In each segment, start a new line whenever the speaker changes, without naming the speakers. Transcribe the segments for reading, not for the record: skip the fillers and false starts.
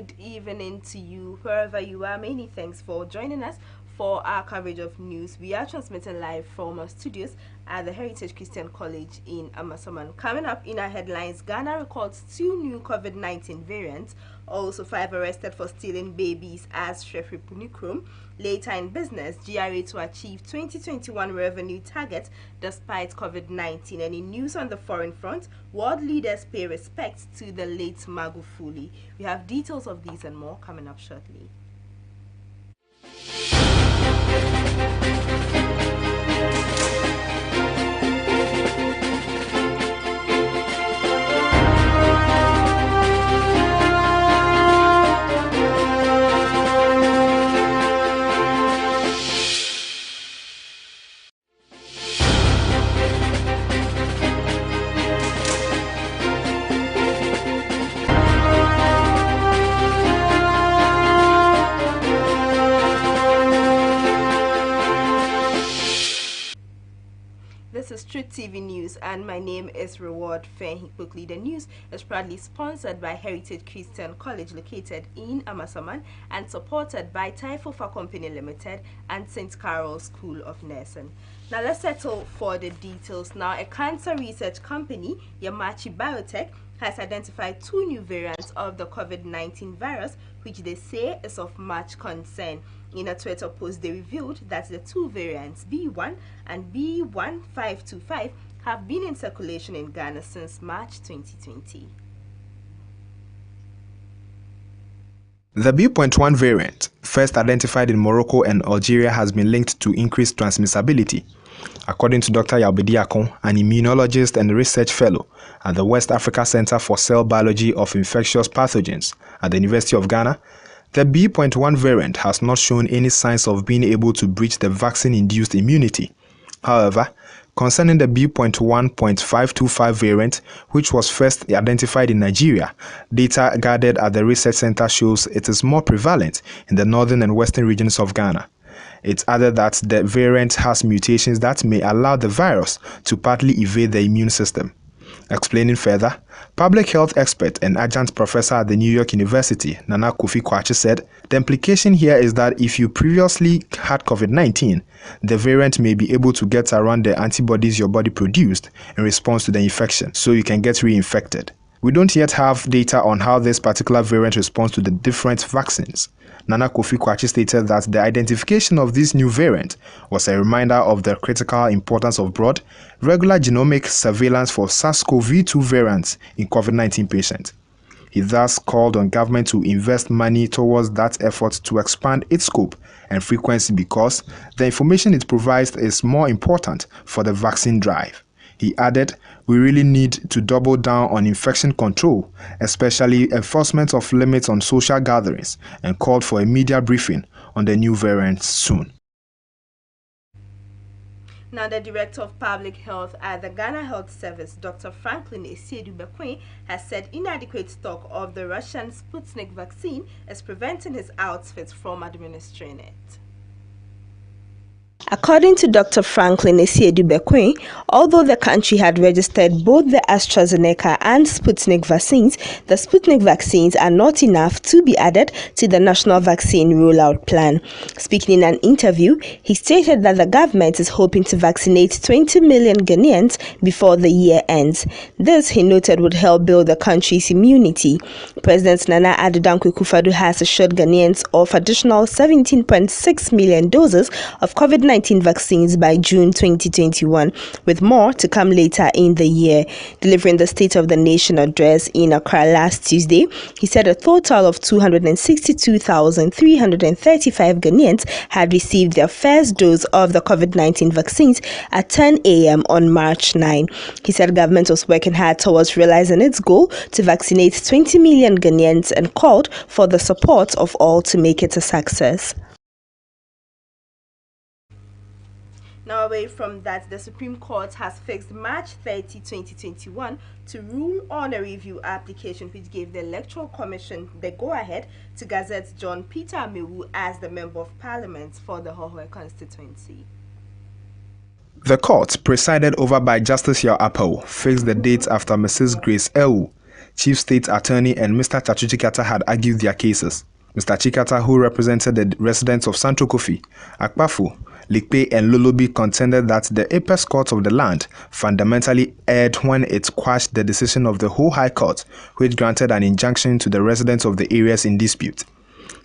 good evening to you, wherever you are. Many thanks for joining us for our coverage of news. We are transmitting live from our studios at the Heritage Christian College in Amasaman. Coming up in our headlines, Ghana records 2 new COVID-19 variants, also 5 arrested for stealing babies as Shefri Punikrum. Later in business, GRA to achieve 2021 revenue target despite COVID-19. And in news on the foreign front, world leaders pay respect to the late Magufuli. We have details of these and more coming up shortly. This is Truth TV News, and my name is Reward Fenhikpukli. The news is proudly sponsored by Heritage Christian College located in Amasaman and supported by Taifofa Company Limited and St. Carol's School of Nursing. Now let's settle for the details. Now, a cancer research company, Yamachi Biotech, has identified 2 new variants of the COVID-19 virus, which they say is of much concern. In a Twitter post, they revealed that the 2 variants, B1 and B1525, have been in circulation in Ghana since March 2020.
The B.1 variant, first identified in Morocco and Algeria, has been linked to increased transmissibility. According to Dr. Yabedi Akon, an immunologist and research fellow at the West Africa Center for Cell Biology of Infectious Pathogens at the University of Ghana, the B.1 variant has not shown any signs of being able to breach the vaccine-induced immunity. However, concerning the B.1.525 variant, which was first identified in Nigeria, data gathered at the research center shows it is more prevalent in the northern and western regions of Ghana. It added that the variant has mutations that may allow the virus to partly evade the immune system. Explaining further, public health expert and adjunct professor at the New York University, Nana Kofi Kwachi, said, the implication here is that if you previously had COVID-19, the variant may be able to get around the antibodies your body produced in response to the infection, so you can get reinfected. We don't yet have data on how this particular variant responds to the different vaccines. Nana Kofi Kwachi stated that the identification of this new variant was a reminder of the critical importance of broad, regular genomic surveillance for SARS-CoV-2 variants in COVID-19 patients. He thus called on government to invest money towards that effort to expand its scope and frequency because the information it provides is more important for the vaccine drive. He added, we really need to double down on infection control, especially enforcement of limits on social gatherings, and called for a media briefing on the new variants soon.
Now, the Director of Public Health at the Ghana Health Service, Dr. Franklin Esiedu-Bekwin, has said inadequate stock of the Russian Sputnik vaccine is preventing his outfit from administering it. According to Dr. Franklin Esiedu-Bekwin, although the country had registered both the AstraZeneca and Sputnik vaccines, the Sputnik vaccines are not enough to be added to the national vaccine rollout plan. Speaking in an interview, he stated that the government is hoping to vaccinate 20 million Ghanaians before the year ends. This, he noted, would help build the country's immunity. President Nana Addo Dankwa Akufo-Addo has assured Ghanaians of additional 17.6 million doses of COVID-19 vaccines by June 2021, with more to come later in the year. Delivering the State of the Nation address in Accra last Tuesday, he said a total of 262,335 Ghanaians had received their first dose of the COVID-19 vaccines at 10 a.m. on March 9. He said government was working hard towards realizing its goal to vaccinate 20 million Ghanaians and called for the support of all to make it a success. Now, away from that, the Supreme Court has fixed March 30, 2021 to rule on a review application which gave the Electoral Commission the go-ahead to gazette John Peter Amewu as the Member of Parliament for the Hohoe constituency.
The court, presided over by Justice Yao Apau, fixed the date after Mrs. Grace Ewu Chief State Attorney and Mr. Tatu Chikata had argued their cases. Mr. Chikata, who represented the residents of Santo Kofi, Akpafu, Likpe and Lolobi, contended that the apex court of the land fundamentally erred when it quashed the decision of the Ho High Court, which granted an injunction to the residents of the areas in dispute.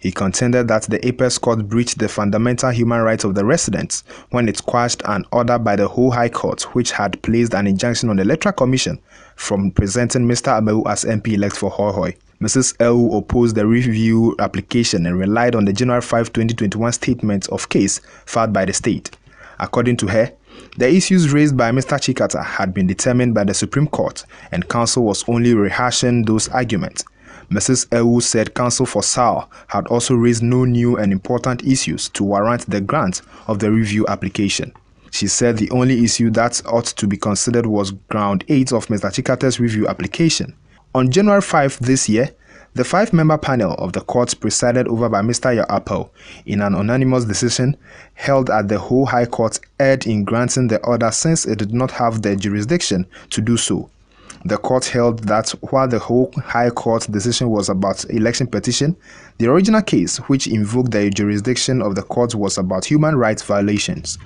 He contended that the apex court breached the fundamental human rights of the residents when it quashed an order by the Ho High Court, which had placed an injunction on the Electoral Commission from presenting Mr. Amewu as MP-elect for Hoihoi. Mrs. Ewu opposed the review application and relied on the January 5, 2021 statement of case filed by the state. According to her, the issues raised by Mr. Chikata had been determined by the Supreme Court, and counsel was only rehashing those arguments. Mrs. Ewu said counsel for SAL had also raised no new and important issues to warrant the grant of the review application. She said the only issue that ought to be considered was ground 8 of Mr. Chikata's review application. On January 5 this year, the 5-member panel of the court, presided over by Mr. Yaapao, in an unanimous decision held at the Ho High Court, erred in granting the order since it did not have the jurisdiction to do so. The court held that while the Ho High Court decision was about election petition, the original case, which invoked the jurisdiction of the court, was about human rights violations.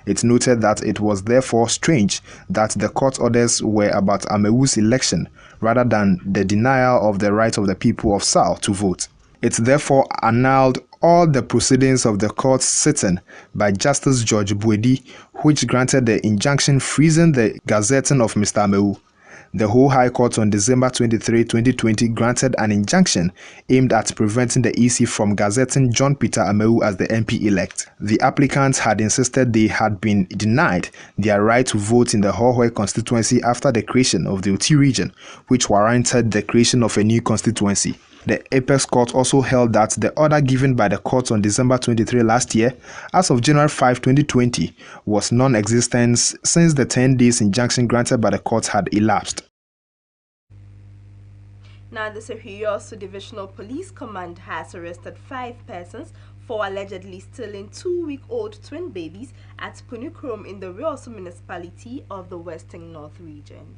It noted that it was therefore strange that the court orders were about Amewu's election rather than the denial of the right of the people of SAL to vote. It therefore annulled all the proceedings of the court sitting by Justice George Buedi, which granted the injunction freezing the gazetting of Mr. Amewu. The Ho High Court on December 23, 2020 granted an injunction aimed at preventing the EC from gazetting John Peter Amewu as the MP-elect. The applicants had insisted they had been denied their right to vote in the Hoihoi constituency after the creation of the Oti region, which warranted the creation of a new constituency. The apex court also held that the order given by the court on December 23 last year, as of January 5, 2020, was non-existent since the 10 days injunction granted by the court had elapsed.
Now, the Sehuyosu Divisional Police Command has arrested 5 persons for allegedly stealing 2-week-old twin babies at Punukrom in the Riosu municipality of the Western North region.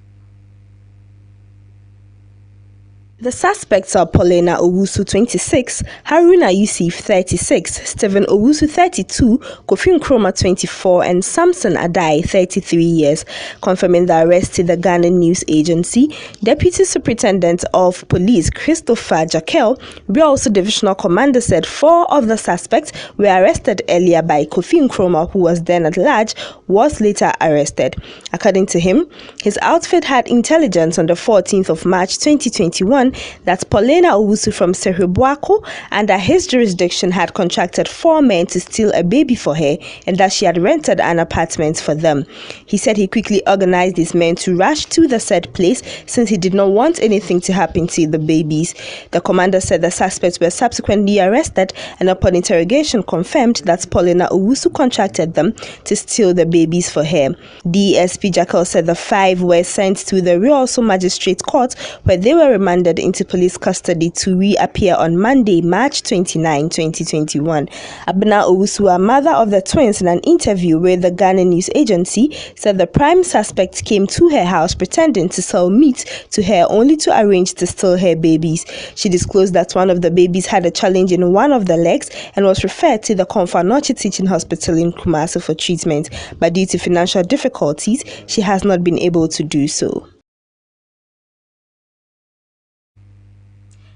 The suspects are Paulina Owusu, 26, Haruna Yusuf, 36, Stephen Owusu, 32, Kofi Nkrumah, 24, and Samson Adai, 33 years. Confirming the arrest to the Ghana News Agency, Deputy Superintendent of Police Christopher Jakel, Riosu Divisional Commander, said 4 of the suspects were arrested earlier by Kofi Nkrumah, who was then at large, was later arrested. According to him, his outfit had intelligence on the 14th of March 2021 that Paulina Owusu from Sehubuako under his jurisdiction had contracted 4 men to steal a baby for her and that she had rented an apartment for them. He said he quickly organized these men to rush to the said place since he did not want anything to happen to the babies. The commander said the suspects were subsequently arrested and upon interrogation confirmed that Paulina Owusu contracted them to steal the babies for her. DSP Jackal said the 5 were sent to the Riosu Magistrate Court where they were remanded into police custody to reappear on Monday, March 29, 2021. Abna Owusu, a mother of the twins, in an interview with the Ghana News Agency, said the prime suspect came to her house pretending to sell meat to her only to arrange to steal her babies. She disclosed that one of the babies had a challenge in one of the legs and was referred to the Comfort Noche Teaching Hospital in Kumasi for treatment, but due to financial difficulties, she has not been able to do so.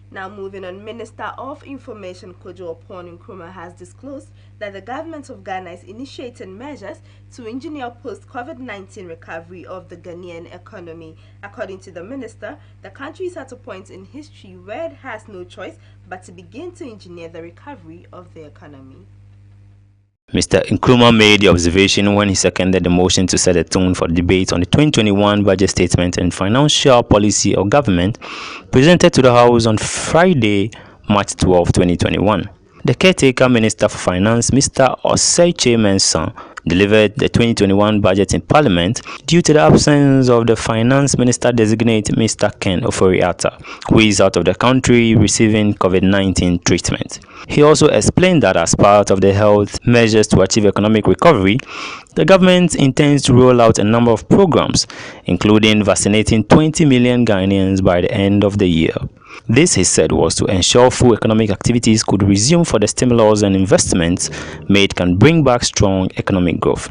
Now moving on, Minister of Information Kojo Oppong Nkrumah has disclosed that the government of Ghana is initiating measures to engineer post-COVID-19 recovery of the Ghanaian economy. According to the minister, the country is at a point in history where it has no choice but to begin to engineer the recovery of the economy.
Mr. Nkrumah made the observation when he seconded the motion to set a tone for debate on the 2021 budget statement and financial policy of government presented to the House on Friday, March 12, 2021. The caretaker Minister for Finance, Mr. Osei Mensah, delivered the 2021 budget in Parliament due to the absence of the Finance Minister designate Mr. Ken Ofori-Atta, who is out of the country receiving COVID-19 treatment. He also explained that as part of the health measures to achieve economic recovery, the government intends to roll out a number of programs, including vaccinating 20 million Ghanaians by the end of the year. This, he said, was to ensure full economic activities could resume for the stimulus and investments made can bring back strong economic growth.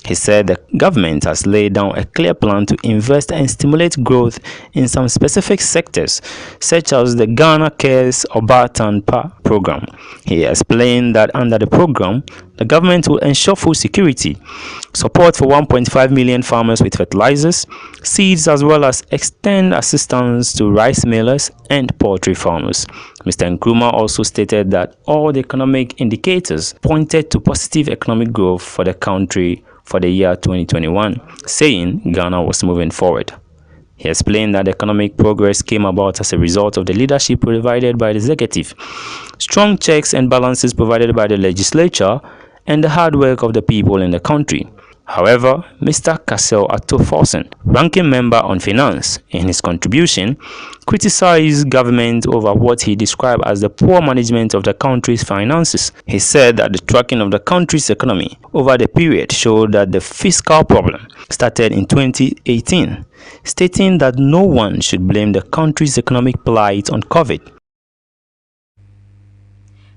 He said the government has laid down a clear plan to invest and stimulate growth in some specific sectors, such as the Ghana Cares Obatanpa program. He explained that under the program, the government will ensure food security, support for 1.5 million farmers with fertilizers, seeds, as well as extend assistance to rice millers and poultry farmers. Mr. Nkrumah also stated that all the economic indicators pointed to positive economic growth for the country for the year 2021, saying Ghana was moving forward. He explained that economic progress came about as a result of the leadership provided by the executive, strong checks and balances provided by the legislature, and the hard work of the people in the country. However, Mr. Cassel Atto-Forson, ranking member on finance, in his contribution, criticized government over what he described as the poor management of the country's finances. He said that the tracking of the country's economy over the period showed that the fiscal problem started in 2018, stating that no one should blame the country's economic plight on COVID.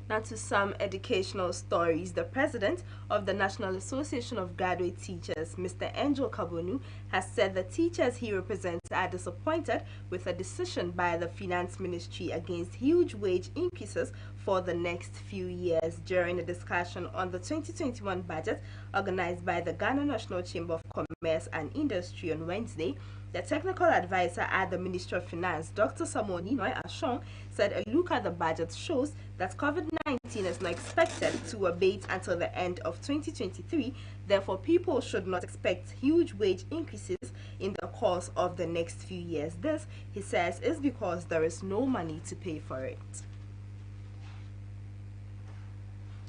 Now to some educational stories. The president of the National Association of Graduate Teachers, Mr. Angel Kabonu, has said the teachers he represents are disappointed with a decision by the Finance Ministry against huge wage increases for the next few years. During a discussion on the 2021 budget organized by the Ghana National Chamber of Commerce and Industry on Wednesday, the technical advisor at the Ministry of Finance, Dr. Samoni Noy Ashong, said a look at the budget shows that COVID-19 is not expected to abate until the end of 2023. Therefore, people should not expect huge wage increases in the course of the next few years. This, he says, is because there is no money to pay for it.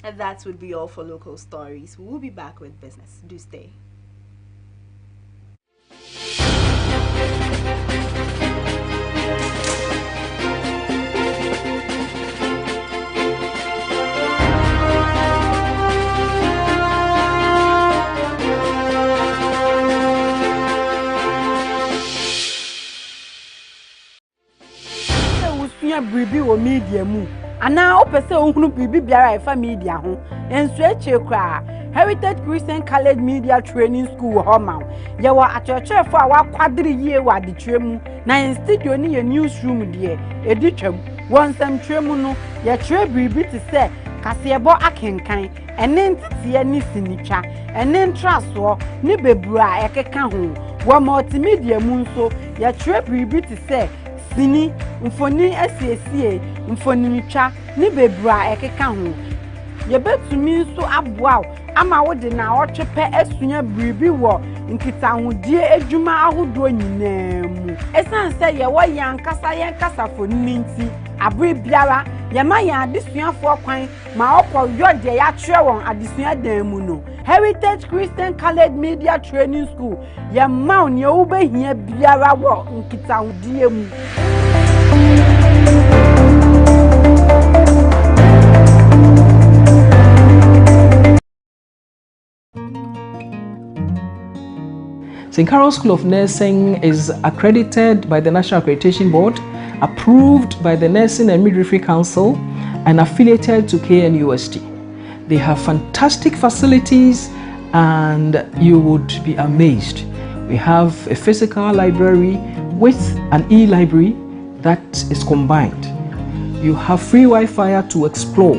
And that would be all for local stories. We will be back with business. Do stay.
Bribi o media mu ana opese ohunu bribi biara efa media ho enso eche kra Heritage Christian College Media Training School Homa ye wa achochefo a wakwadiri yie wa ditwemu na in studio ni ye newsroom de editwam wonsam twemu no ye tre bribi ti se kasebo akenkan ene ntete ni sinitwa ene ntraso ni bebura ekeka ho wa multimedia mu nso ye tre bribi ti se sini mfoni asiesie mfoni nitwa ni bebra ekeka ho ye betumi so aboa ama wode na otwepe asunya bribi wo nkitahudie adwuma ahodo nyinaamu esanse ye wo yankasa yankasa foni nti abri biara ye ma ya adesuafo kwan ma okọ yode ya twerɛ won adesua dan mu no Heritage Christian College Media Training School ye ma on ye wo behia biara wo nkitahudie mu.
St. Carol School of Nursing is accredited by the National Accreditation Board, approved by the Nursing and Midwifery Council, and affiliated to KNUST. They have fantastic facilities and you would be amazed. We have a physical library with an e-library that is combined. You have free Wi-Fi to explore.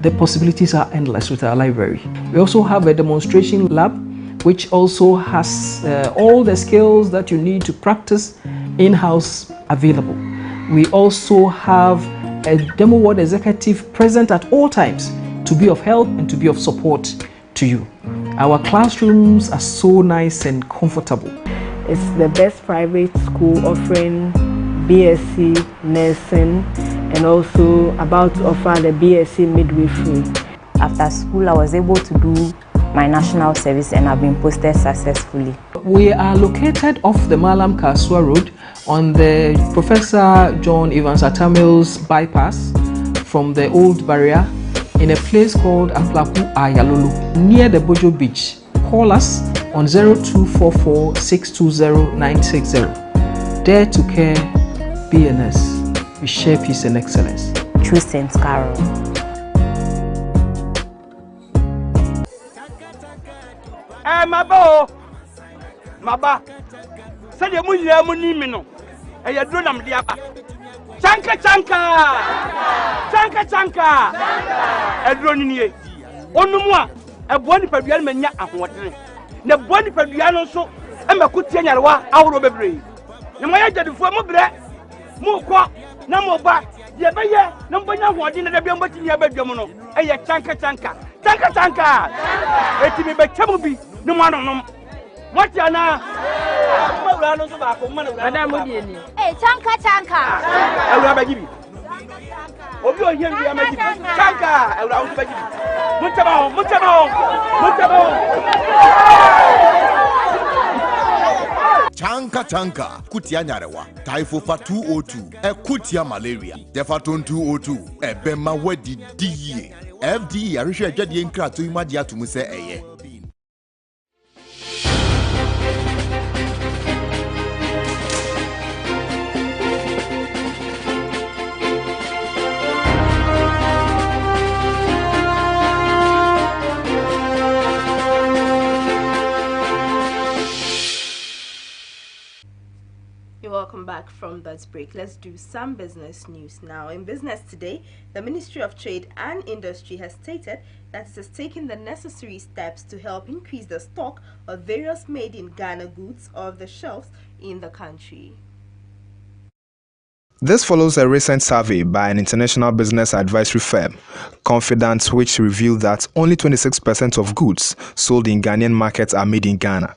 The possibilities are endless with our library. We also have a demonstration lab which also has all the skills that you need to practice in-house available. We also have a demo ward executive present at all times to be of help and to be of support to you. Our classrooms are so nice and comfortable.
It's the best private school offering BSc nursing and also about to offer the BSc midwifery.
After school, I was able to do
my national service and I've been posted successfully.
We are located off the Malam Kasua Road on the Professor John Evans Atamil's bypass from the old barrier in a place called Aplaku Ayalulu near the Bojo Beach. Call us on 0244 620 960. Dare to Care BNS. We share peace and excellence.
True St. Carol.
Maba, say the money mino, and you do them the Chanka, and running Onuma, a body per diamond, and what? The body per diamond so, and a good tenor out of a brain. The Maya did for more bread, more quack, no more back. Yeah, no one what in the bedroom, your bedroom, and your Chanka. It may be Tamubi, no one on them. What you now? Madam, hey, Chanka. I will give you. Oh, you are here, you are making Chanka. I will give you. Mutabo.
Chanka, Kutia Nyarewa, Typhofa 202, Kutia malaria, Defaton 202, Bema Wedi DE, FD, Arisha Jadi Nkra to Imadia to Muse Eye.
Welcome back from that break. Let's do some business news now. In business today, the Ministry of Trade and Industry has stated that it is taking the necessary steps to help increase the stock of various made in Ghana goods off the shelves in the country.
This follows a recent survey by an international business advisory firm, Confidence, which revealed that only 26% of goods sold in Ghanaian markets are made in Ghana.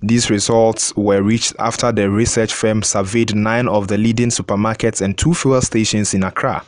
These results were reached after the research firm surveyed 9 of the leading supermarkets and 2 fuel stations in Accra.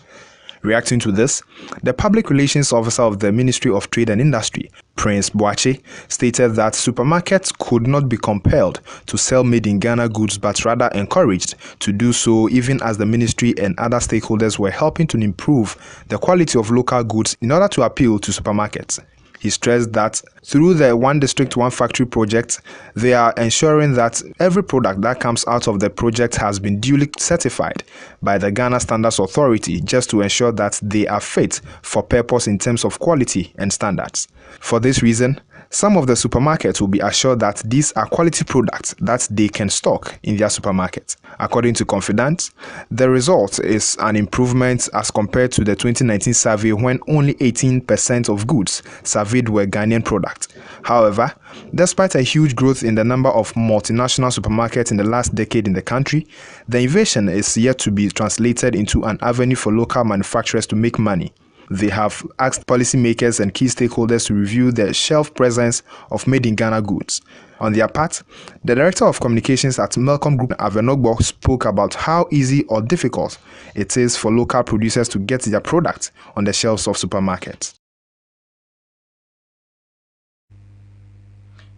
Reacting to this, the Public Relations Officer of the Ministry of Trade and Industry, Prince Boache, stated that supermarkets could not be compelled to sell made-in-Ghana goods but rather encouraged to do so, even as the ministry and other stakeholders were helping to improve the quality of local goods in order to appeal to supermarkets. He stressed that through the One District, One Factory project, they are ensuring that every product that comes out of the project has been duly certified by the Ghana Standards Authority, just to ensure that they are fit for purpose in terms of quality and standards. For this reason, some of the supermarkets will be assured that these are quality products that they can stock in their supermarket. According to Confidence, the result is an improvement as compared to the 2019 survey, when only 18% of goods surveyed were Ghanaian products. However, despite a huge growth in the number of multinational supermarkets in the last decade in the country, the innovation is yet to be translated into an avenue for local manufacturers to make money. They have asked policymakers and key stakeholders to review the shelf presence of made-in-Ghana goods. On their part, the Director of Communications at Melcom Group, Avenogbo, spoke about how easy or difficult it is for local producers to get their products on the shelves of supermarkets.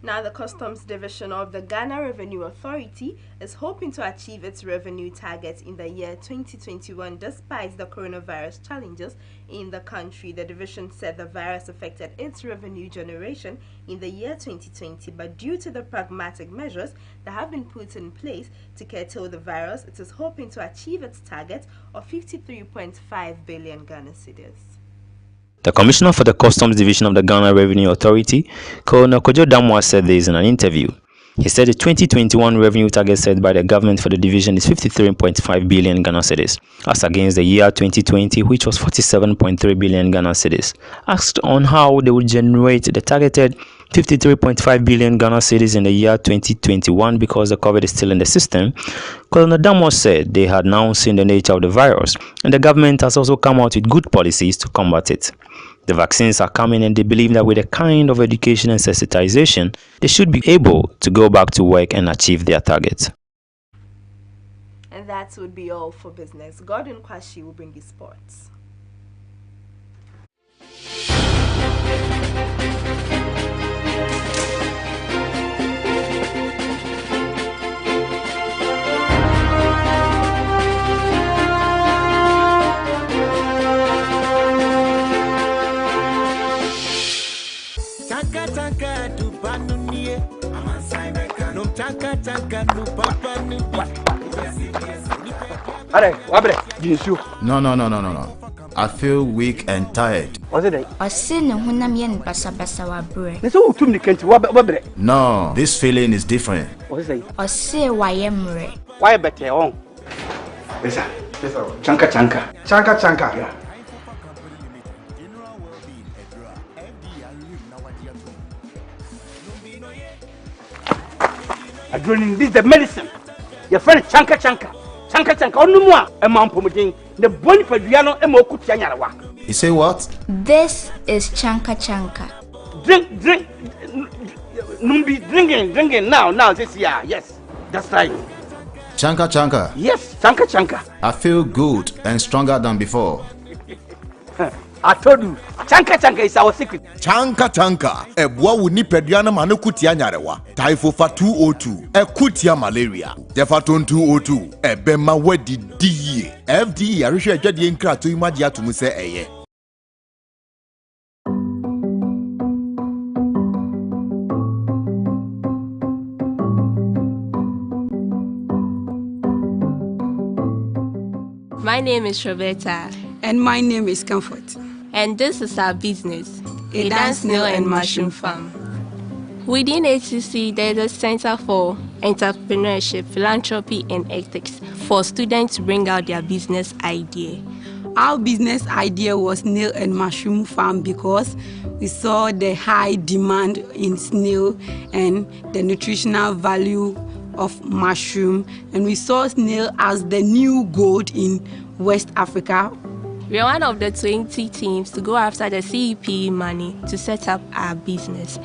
Now, the Customs Division of the Ghana Revenue Authority is hoping to achieve its revenue target in the year 2021 despite the coronavirus challenges in the country. The division said the virus affected its revenue generation in the year 2020, but due to the pragmatic measures that have been put in place to curtail the virus, it is hoping to achieve its target of 53.5 billion Ghana cedis.
The Commissioner for the Customs Division of the Ghana Revenue Authority, Colonel Kojo Damwa, said this in an interview. He said the 2021 revenue target set by the government for the division is 53.5 billion Ghana cedis, as against the year 2020, which was 47.3 billion Ghana cedis. Asked on how they would generate the targeted 53.5 billion Ghana cedis in the year 2021 because the COVID is still in the system, Colonel Damwa said they had now seen the nature of the virus, and the government has also come out with good policies to combat it. The vaccines are coming, and they believe that with a kind of education and sensitization, they should be able to go back to work and achieve their targets.
And that would be all for business. Gordon Kwashi will bring you sports.
No. I feel weak and tired.
What's it?
No, this feeling is different.
What's it? Why better on? Chanka.
Yeah.
Adrenaline, this is the medicine. Your friend Chanka. Onumwa, a man promoting the bone for Diano and Mokutianarawa.
You say what?
This is Chanka.
Drink. Numbi drinking now this year. Yes, that's right.
Chanka.
Yes, Chanka.
I feel good and stronger than before.
I told you, Chanka is our secret.
Chanka. Ebwa wuni peduana manu kutia nyarewa. Taifofa 202. Kutia malaria. Defaton 202. Ebema wedi diye. FD yarisho ejadi enkra to imadi atumuse eye.
My name is Roberta.
And my name is Comfort.
And this is our business, Edan Snail and Mushroom Farm. Within HCC, there is a Center for Entrepreneurship, Philanthropy and Ethics for students to bring out their business idea.
Our business idea was snail and mushroom farm because we saw the high demand in snail and the nutritional value of mushroom, and we saw snail as the new gold in West Africa.
We are one of the 20 teams to go after the CEP money to set up our business.